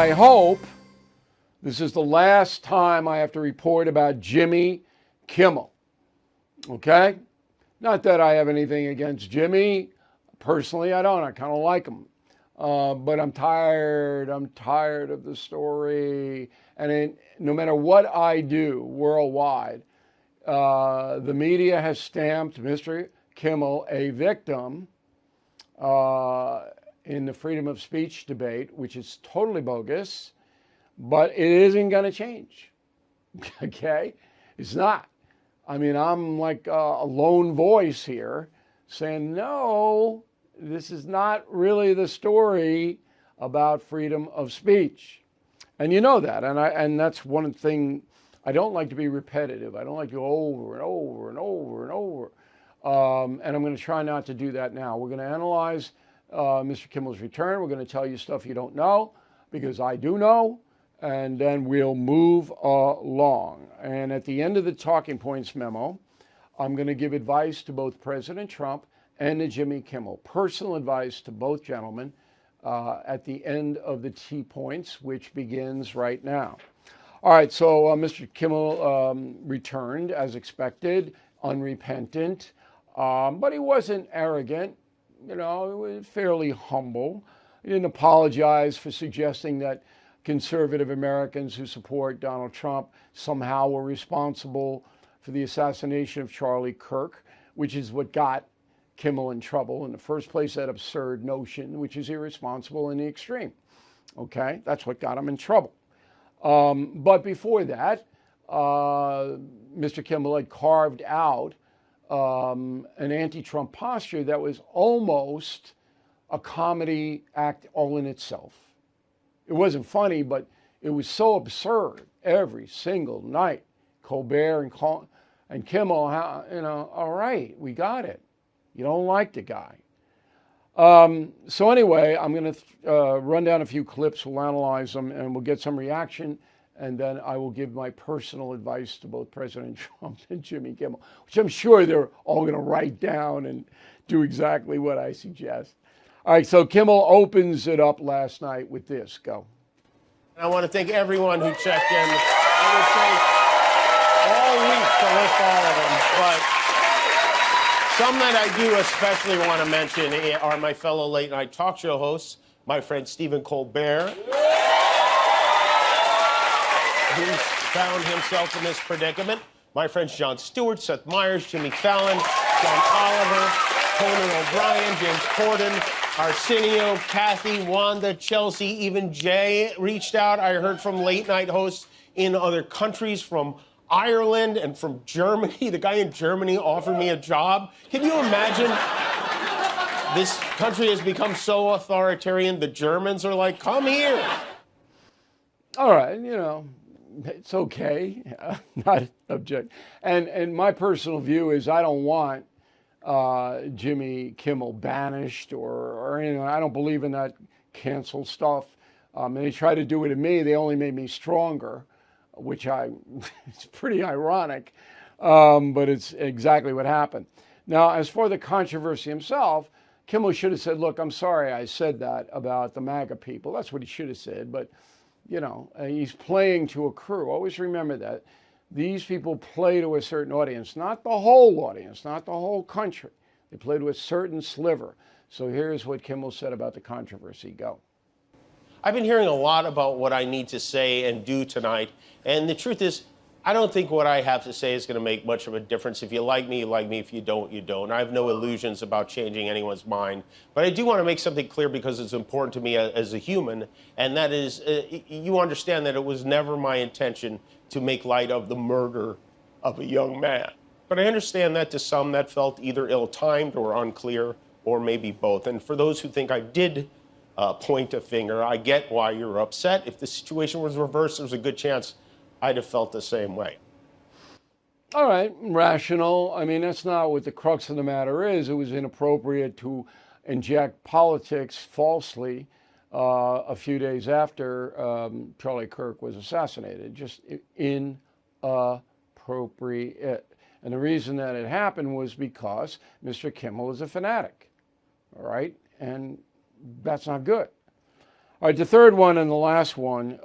I hope this is the last time I have to report about Jimmy Kimmel. Okay? Not that I have anything against Jimmy. Personally, I don't. I kind of like him. But I'm tired. I'm tired of the story. And no matter what I do worldwide, the media has stamped Mr. Kimmel a victim in the freedom of speech debate, which is totally bogus, but it isn't going to change. Okay? It's not. I mean, I'm like a lone voice here saying, no, this is not really the story about freedom of speech. And you know that. And that's one thing. I don't like to be repetitive. I don't like to go over and over and over and over. And I'm going to try not to do that now. We're going to analyze Mr. Kimmel's return. We're going to tell you stuff you don't know, because I do know. And then we'll move along. And at the end of the talking points memo, I'm going to give advice to both President Trump and to Jimmy Kimmel. Personal advice to both gentlemen at the end of the T points, which begins right now. All right, so Mr. Kimmel returned as expected, unrepentant, but he wasn't arrogant. You know, he was fairly humble. He didn't apologize for suggesting that conservative Americans who support Donald Trump somehow were responsible for the assassination of Charlie Kirk, which is what got Kimmel in trouble in the first place, that absurd notion, which is irresponsible in the extreme. Okay, that's what got him in trouble. But before that, Mr. Kimmel had carved out an anti-Trump posture that was almost a comedy act all in itself. It wasn't funny, but it was so absurd every single night. Colbert and Kimmel, you know, all right, we got it. You don't like the guy. So anyway, I'm going to run down a few clips. We'll analyze them, and we'll get some reaction. And then I will give my personal advice to both President Trump and Jimmy Kimmel, which I'm sure they're all going to write down and do exactly what I suggest. All right, so Kimmel opens it up last night with this. Go. I want to thank everyone who checked in. It would take all week to list all of them, but some that I do especially want to mention are my fellow late-night talk show hosts, my friend Stephen Colbert, who's found himself in this predicament, my friends Jon Stewart, Seth Meyers, Jimmy Fallon, John Oliver, Conan O'Brien, James Corden, Arsenio, Kathy, Wanda, Chelsea, even Jay reached out. I heard from late-night hosts in other countries, from Ireland and from Germany. The guy in Germany offered me a job. Can you imagine? This country has become so authoritarian, the Germans are like, come here. All right, you know, it's okay. Not object. And my personal view is I don't want Jimmy Kimmel banished or anything. I don't believe in that cancel stuff. And they try to do it to me. They only made me stronger, which it's pretty ironic, but it's exactly what happened. Now, as for the controversy himself, Kimmel should have said, look, I'm sorry I said that about the MAGA people. That's what he should have said. But, you know, he's playing to a crew. Always remember that. These people play to a certain audience, not the whole audience, not the whole country. They play to a certain sliver. So here's what Kimmel said about the controversy. Go. I've been hearing a lot about what I need to say and do tonight. And the truth is, I don't think what I have to say is going to make much of a difference. If you like me, you like me. If you don't, you don't. I have no illusions about changing anyone's mind. But I do want to make something clear because it's important to me as a human. And that is, you understand that it was never my intention to make light of the murder of a young man. But I understand that to some that felt either ill-timed or unclear, or maybe both. And for those who think I did point a finger, I get why you're upset. If the situation was reversed, there's a good chance I'd have felt the same way. All right, rational. I mean, that's not what the crux of the matter is. It was inappropriate to inject politics falsely a few days after Charlie Kirk was assassinated. Just inappropriate. And the reason that it happened was because Mr. Kimmel is a fanatic. All right? And that's not good. All right, the third one and the last one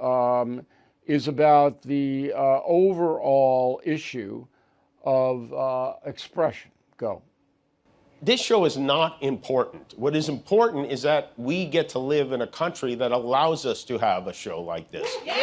is about the overall issue of expression. Go. This show is not important. What is important is that we get to live in a country that allows us to have a show like this. Yeah!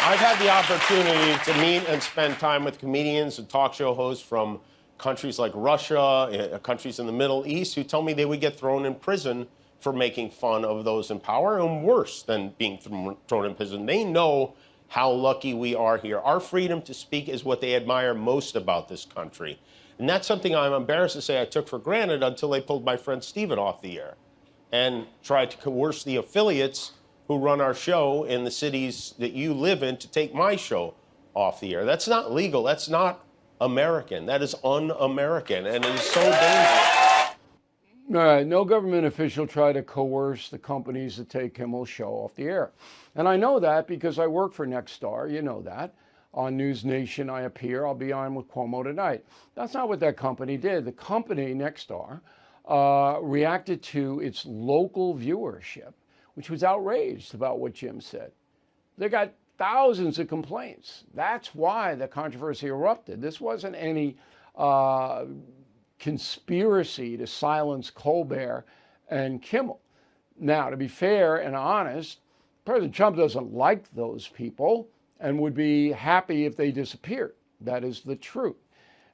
I've had the opportunity to meet and spend time with comedians and talk show hosts from countries like Russia, countries in the Middle East, who tell me they would get thrown in prison for making fun of those in power, and worse than being thrown in prison. They know how lucky we are here. Our freedom to speak is what they admire most about this country. And that's something I'm embarrassed to say I took for granted until they pulled my friend Steven off the air and tried to coerce the affiliates who run our show in the cities that you live in to take my show off the air. That's not legal. That's not American. That is un-American, and it is so dangerous. No government official tried to coerce the companies to take Kimmel's show off the air. And I know that because I work for Nexstar. You know that. On News Nation, I appear. I'll be on with Cuomo tonight. That's not what that company did. The company, Nexstar, reacted to its local viewership, which was outraged about what Jim said. They got thousands of complaints. That's why the controversy erupted. This wasn't any conspiracy to silence Colbert and Kimmel. Now, to be fair and honest, President Trump doesn't like those people and would be happy if they disappeared. That is the truth.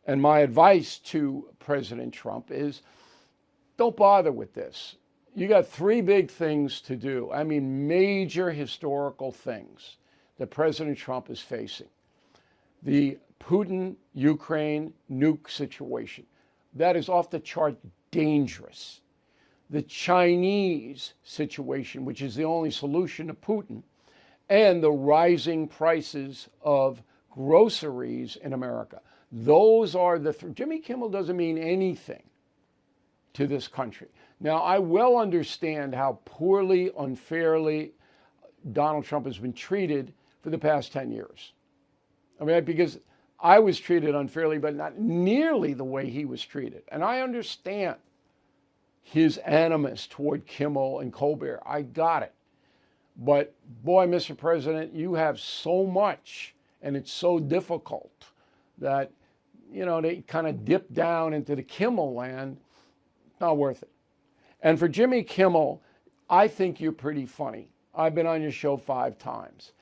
And my advice to President Trump is don't bother with this. You got three big things to do. I mean, major historical things that President Trump is facing. The Putin-Ukraine nuke situation. That is off the chart dangerous. The Chinese situation, which is the only solution to Putin, and the rising prices of groceries in America. Those are the Jimmy Kimmel doesn't mean anything to this country. Now, I well understand how poorly, unfairly Donald Trump has been treated for the past 10 years. I mean, because I was treated unfairly, but not nearly the way he was treated. And I understand his animus toward Kimmel and Colbert. I got it. But boy, Mr. President, you have so much, and it's so difficult that, you know, they kind of dip down into the Kimmel land. Not worth it. And for Jimmy Kimmel, I think you're pretty funny. I've been on your show 5 times.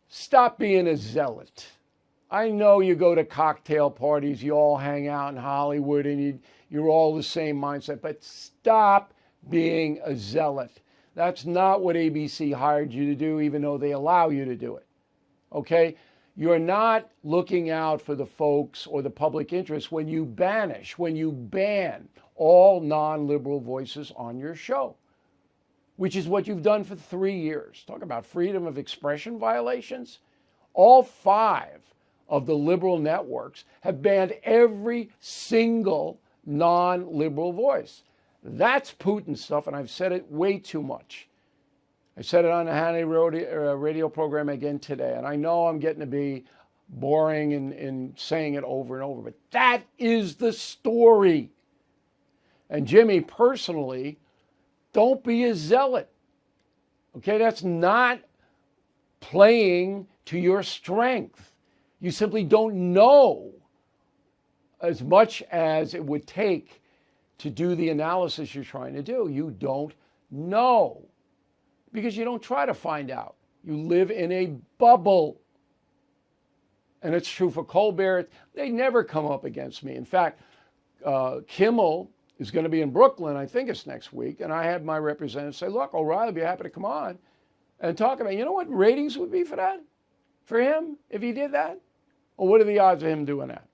Stop being a zealot. I know you go to cocktail parties, you all hang out in Hollywood, and you're all the same mindset, but stop being a zealot. That's not what ABC hired you to do, even though they allow you to do it. Okay? You're not looking out for the folks or the public interest when you ban all non-liberal voices on your show, which is what you've done for 3 years. Talk about freedom of expression violations. All 5 of the liberal networks have banned every single non-liberal voice. That's Putin stuff, and I've said it way too much. I said it on the Hannity radio program again today, and I know I'm getting to be boring in saying it over and over, but that is the story. And Jimmy, personally, don't be a zealot. Okay, that's not playing to your strength. You simply don't know as much as it would take to do the analysis you're trying to do. You don't know because you don't try to find out. You live in a bubble. And it's true for Colbert. They never come up against me. In fact, Kimmel is going to be in Brooklyn, I think it's next week, and I had my representative say, look, O'Reilly would be happy to come on and talk about, you know what ratings would be for that? For him, if he did that? Or what are the odds of him doing that?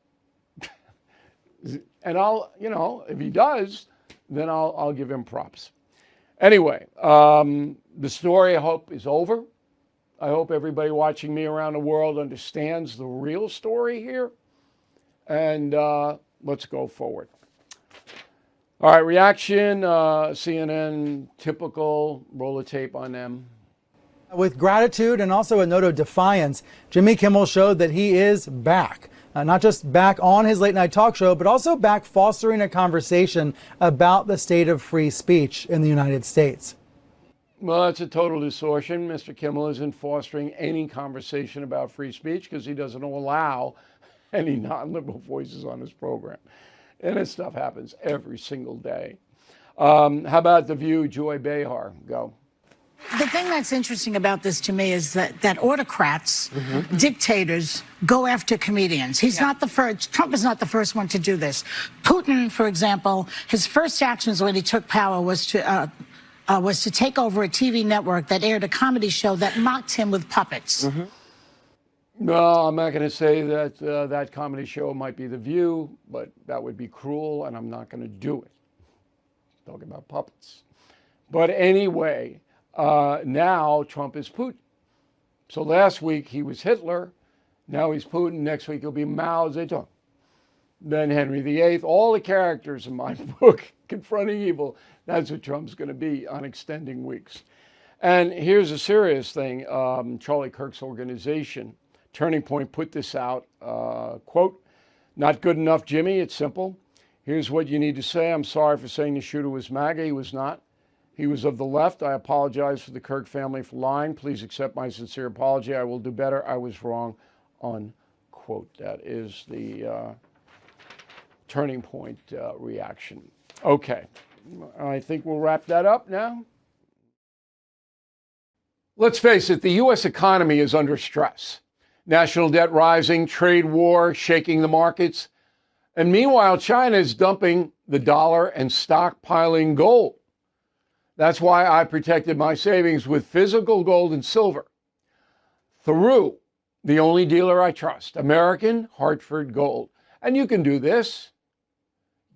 And I'll, you know, if he does, then I'll give him props. Anyway, the story, I hope, is over. I hope everybody watching me around the world understands the real story here. And let's go forward. All right, reaction, CNN, typical, roll of tape on them. With gratitude and also a note of defiance, Jimmy Kimmel showed that he is back. not just back on his late night talk show, but also back fostering a conversation about the state of free speech in the United States. Well, that's a total distortion. Mr. Kimmel isn't fostering any conversation about free speech because he doesn't allow any non-liberal voices on his program. And this stuff happens every single day. How about The View, Joy Behar? Go. The thing that's interesting about this to me is that autocrats, dictators, go after comedians. He's not the first. Trump is not the first one to do this. Putin, for example, his first actions when he took power was to take over a TV network that aired a comedy show that mocked him with puppets. No, I'm not going to say that that comedy show might be The View, but that would be cruel, and I'm not going to do it. Talking about puppets. But anyway, now Trump is Putin. So last week he was Hitler. Now he's Putin. Next week he'll be Mao Zedong. Then Henry VIII. All the characters in my book, Confronting Evil, that's what Trump's going to be on extending weeks. And here's a serious thing. Charlie Kirk's organization, Turning Point, put this out. Quote, "Not good enough, Jimmy. It's simple. Here's what you need to say. I'm sorry for saying the shooter was MAGA. He was not. He was of the left. I apologize for the Kirk family for lying. Please accept my sincere apology. I will do better. I was wrong," unquote. That is the Turning Point reaction. Okay, I think we'll wrap that up now. Let's face it, the U.S. economy is under stress. National debt rising, trade war shaking the markets. And meanwhile, China is dumping the dollar and stockpiling gold. That's why I protected my savings with physical gold and silver through the only dealer I trust, American Hartford Gold. And you can do this.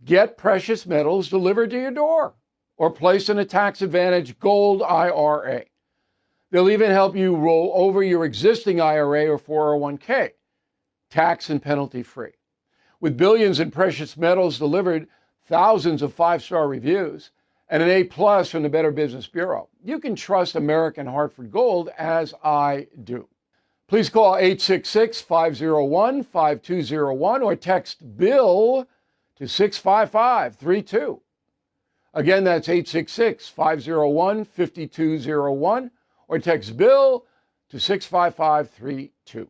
Get precious metals delivered to your door or place in a tax-advantaged gold IRA. They'll even help you roll over your existing IRA or 401k, tax and penalty free. With billions in precious metals delivered, thousands of five-star reviews, and an A+ from the Better Business Bureau, you can trust American Hartford Gold as I do. Please call 866-501-5201 or text BILL to 65532. Again, that's 866-501-5201 or text BILL to 65532.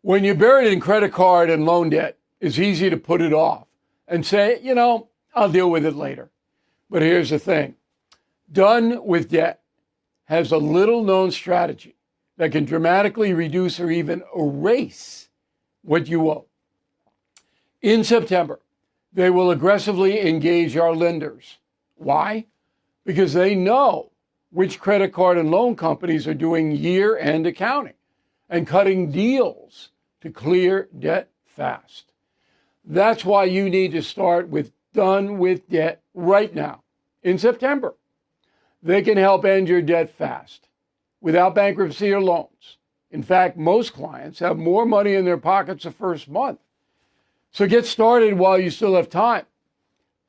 When you're buried in credit card and loan debt, it's easy to put it off and say, I'll deal with it later. But here's the thing. Done with Debt has a little-known strategy that can dramatically reduce or even erase what you owe. In September, they will aggressively engage our lenders. Why? Because they know which credit card and loan companies are doing year-end accounting and cutting deals to clear debt fast. That's why you need to start with Done with Debt right now, in September. They can help end your debt fast, without bankruptcy or loans. In fact, most clients have more money in their pockets the first month. So get started while you still have time.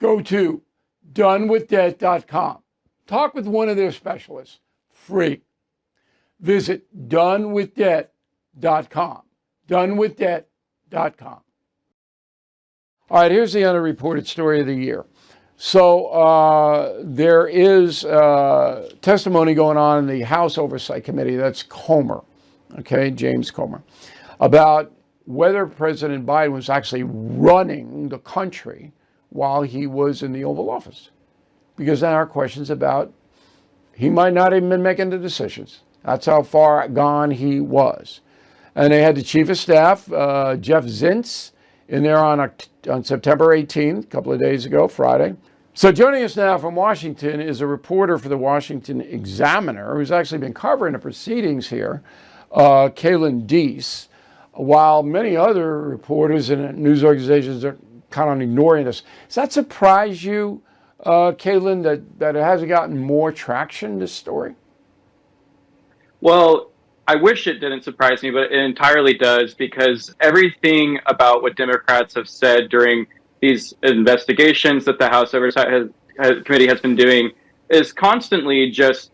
Go to donewithdebt.com. Talk with one of their specialists, free. Visit donewithdebt.com. donewithdebt.com. All right, here's the unreported story of the year. So there is testimony going on in the House Oversight Committee, that's Comer, okay, James Comer, about whether President Biden was actually running the country while he was in the Oval Office. Because there are questions about he might not even been making the decisions. That's how far gone he was. And they had the Chief of Staff, Jeff Zients, in there on September 18th, a couple of days ago, Friday. So joining us now from Washington is a reporter for the Washington Examiner who's actually been covering the proceedings here, Kaylin Deese, while many other reporters and news organizations are kind of ignoring this. Does that surprise you, Kaylin, that it hasn't gotten more traction, this story? Well, I wish it didn't surprise me, but it entirely does, because everything about what Democrats have said during these investigations that the House Oversight Committee has been doing is constantly just,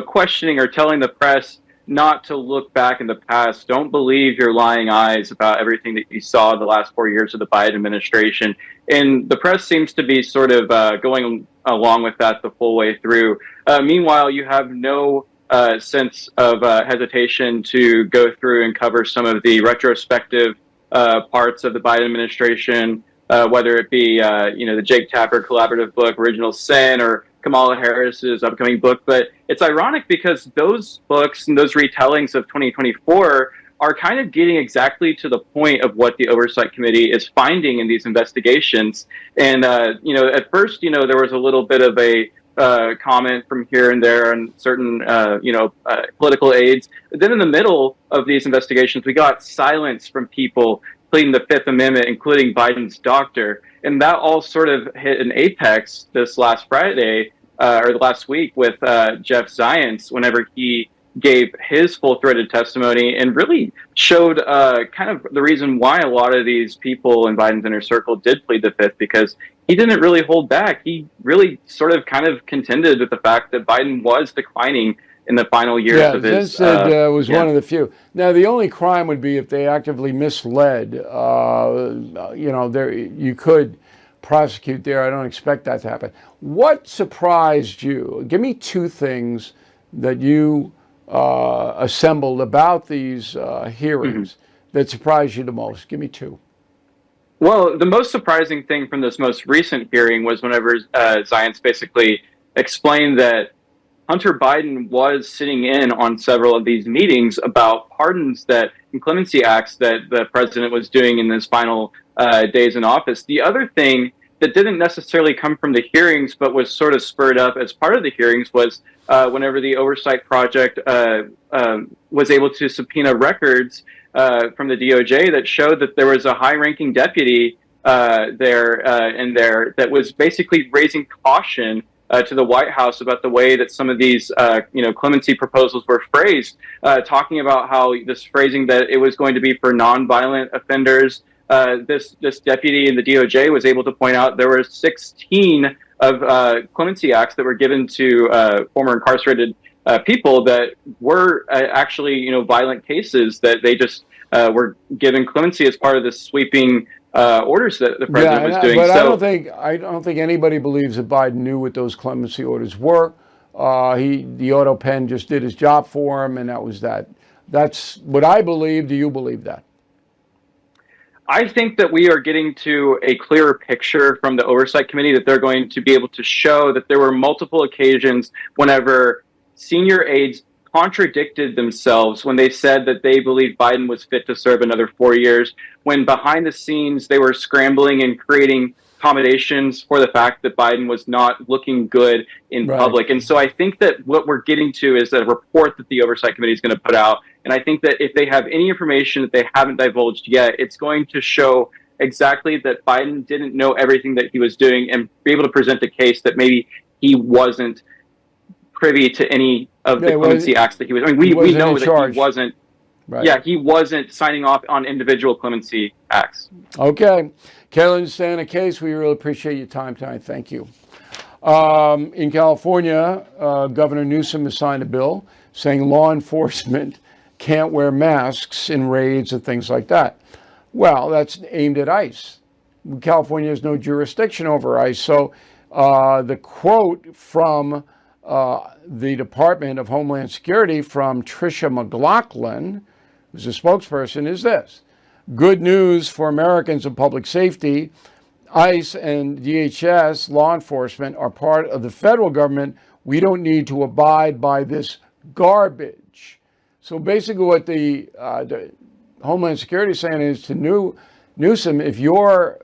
questioning or telling the press not to look back in the past. Don't believe your lying eyes about everything that you saw the last 4 years of the Biden administration. And the press seems to be sort of going along with that the full way through. Meanwhile, you have no sense of hesitation to go through and cover some of the retrospective parts of the Biden administration, whether it be the Jake Tapper collaborative book, Original Sin, or Kamala Harris's upcoming book. But it's ironic because those books and those retellings of 2024 are kind of getting exactly to the point of what the Oversight Committee is finding in these investigations. And, at first, there was a little bit of a comment from here and there on certain, political aides. But then in the middle of these investigations, we got silence from people pleading the Fifth Amendment, including Biden's doctor. And that all sort of hit an apex this last Friday, or the last week, with Jeff Zients, whenever he gave his full-throated testimony and really showed kind of the reason why a lot of these people in Biden's inner circle did plead the Fifth, because he didn't really hold back. He really sort of kind of contended with the fact that Biden was declining in the final years of his. Was one of the few. Now, the only crime would be if they actively misled. You could prosecute there. I don't expect that to happen. What surprised you? Give me two things that you assembled about these hearings that surprised you the most. Give me two. Well, the most surprising thing from this most recent hearing was whenever Zients basically explained that Hunter Biden was sitting in on several of these meetings about pardons and clemency acts that the president was doing in his final days in office. The other thing that didn't necessarily come from the hearings, but was sort of spurred up as part of the hearings, was whenever the Oversight Project was able to subpoena records from the DOJ that showed that there was a high-ranking deputy there that was basically raising caution to the White House about the way that some of these, clemency proposals were phrased, talking about how this phrasing that it was going to be for nonviolent offenders. This deputy in the DOJ was able to point out there were 16 of clemency acts that were given to former incarcerated people that were actually, violent cases that they just were given clemency as part of the sweeping orders that the president was doing. But I don't think anybody believes that Biden knew what those clemency orders were. The auto pen just did his job for him, and that was that. That's what I believe. Do you believe that? I think that we are getting to a clearer picture from the Oversight Committee, that they're going to be able to show that there were multiple occasions whenever senior aides contradicted themselves when they said that they believed Biden was fit to serve another 4 years, when behind the scenes they were scrambling and creating accommodations for the fact that Biden was not looking good in public. And so I think that what we're getting to is a report that the Oversight Committee is going to put out. And I think that if they have any information that they haven't divulged yet, it's going to show exactly that Biden didn't know everything that he was doing, and be able to present a case that maybe he wasn't privy to any of the clemency acts that he was. I mean, we know that he wasn't. Right. Yeah, he wasn't signing off on individual clemency acts. Okay. Kayla, stay on a case. We really appreciate your time tonight. Thank you. In California, Governor Newsom has signed a bill saying law enforcement can't wear masks in raids and things like that. Well, that's aimed at ICE. California has no jurisdiction over ICE. So the quote from the Department of Homeland Security from Tricia McLaughlin, who's a spokesperson, is this: good news for Americans in public safety. ICE and DHS law enforcement are part of the federal government. We don't need to abide by this garbage. So basically what the Homeland Security is saying is to Newsom, if your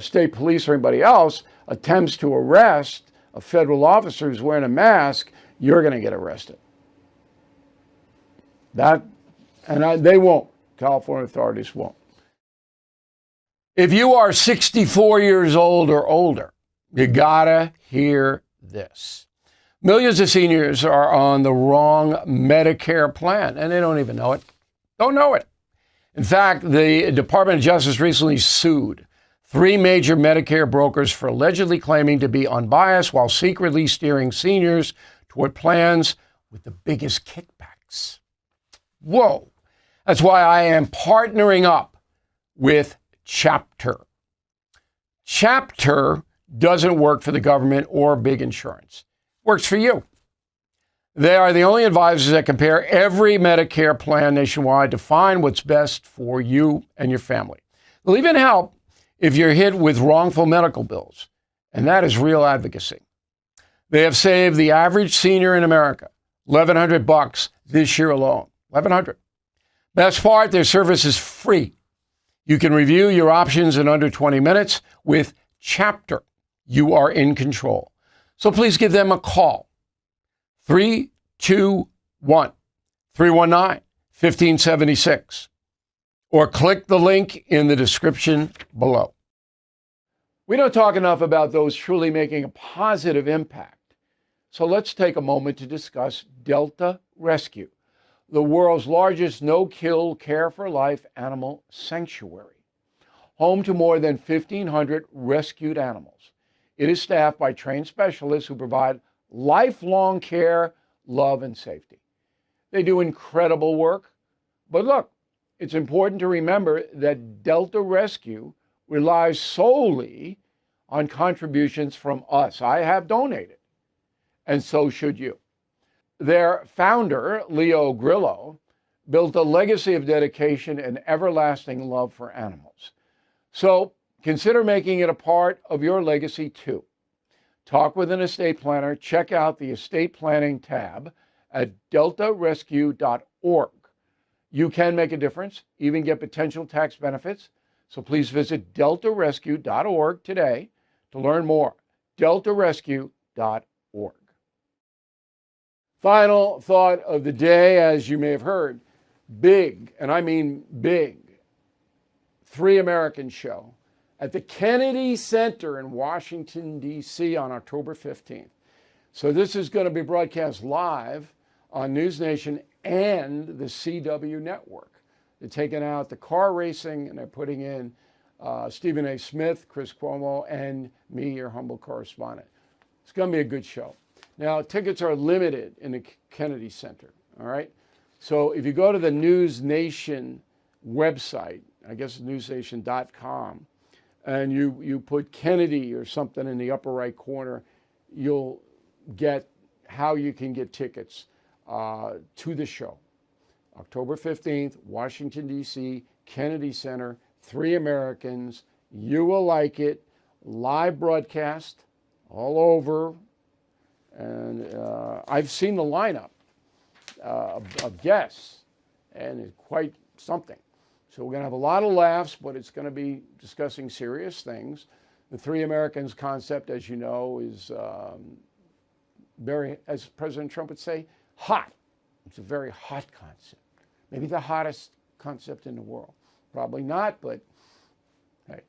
state police or anybody else attempts to arrest a federal officer who's wearing a mask, you're going to get arrested. They won't. California authorities won't. If you are 64 years old or older, you gotta hear this. Millions of seniors are on the wrong Medicare plan, and they don't even know it. Don't know it. In fact, the Department of Justice recently sued 3 major Medicare brokers for allegedly claiming to be unbiased while secretly steering seniors toward plans with the biggest kickbacks. Whoa. That's why I am partnering up with Chapter. Chapter doesn't work for the government or big insurance. Works for you. They are the only advisors that compare every Medicare plan nationwide to find what's best for you and your family. They'll even help if you're hit with wrongful medical bills, and that is real advocacy. They have saved the average senior in America $1,100 this year alone. $1,100. Best part, their service is free. You can review your options in under 20 minutes with Chapter. You are in control. So please give them a call. 321-319-1576. Or click the link in the description below. We don't talk enough about those truly making a positive impact. So let's take a moment to discuss Delta Rescue, the world's largest no-kill care for life animal sanctuary. Home to more than 1,500 rescued animals. It is staffed by trained specialists who provide lifelong care, love, and safety. They do incredible work. But look, it's important to remember that Delta Rescue relies solely on contributions from us. I have donated, and so should you. Their founder, Leo Grillo, built a legacy of dedication and everlasting love for animals. So consider making it a part of your legacy too. Talk with an estate planner. Check out the estate planning tab at deltarescue.org. You can make a difference, even get potential tax benefits. So please visit deltarescue.org today to learn more. deltarescue.org. Final thought of the day, as you may have heard, big, and I mean big, Three Americans show at the Kennedy Center in Washington, D.C. on October 15th. So this is going to be broadcast live on News Nation and the CW network. They're taking out the car racing and they're putting in Stephen A. Smith, Chris Cuomo, and me, your humble correspondent. It's going to be a good show. Now, tickets are limited in the Kennedy Center, all right? So if you go to the News Nation website, I guess newsnation.com, and you put Kennedy or something in the upper right corner, you'll get how you can get tickets to the show. October 15th, Washington, D.C., Kennedy Center, Three Americans. You will like it. Live broadcast all over. And I've seen the lineup of guests, and it's quite something. So we're going to have a lot of laughs, but it's going to be discussing serious things. The Three Americans concept, as you know, is very, as President Trump would say, hot. It's a very hot concept. Maybe the hottest concept in the world. Probably not, but hey,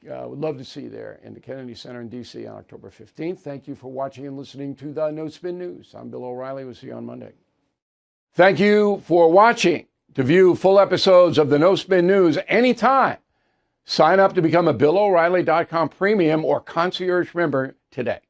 would love to see you there in the Kennedy Center in D.C. on October 15th. Thank you for watching and listening to the No Spin News. I'm Bill O'Reilly. We'll see you on Monday. Thank you for watching. To view full episodes of the No Spin News anytime, sign up to become a BillO'Reilly.com premium or concierge member today.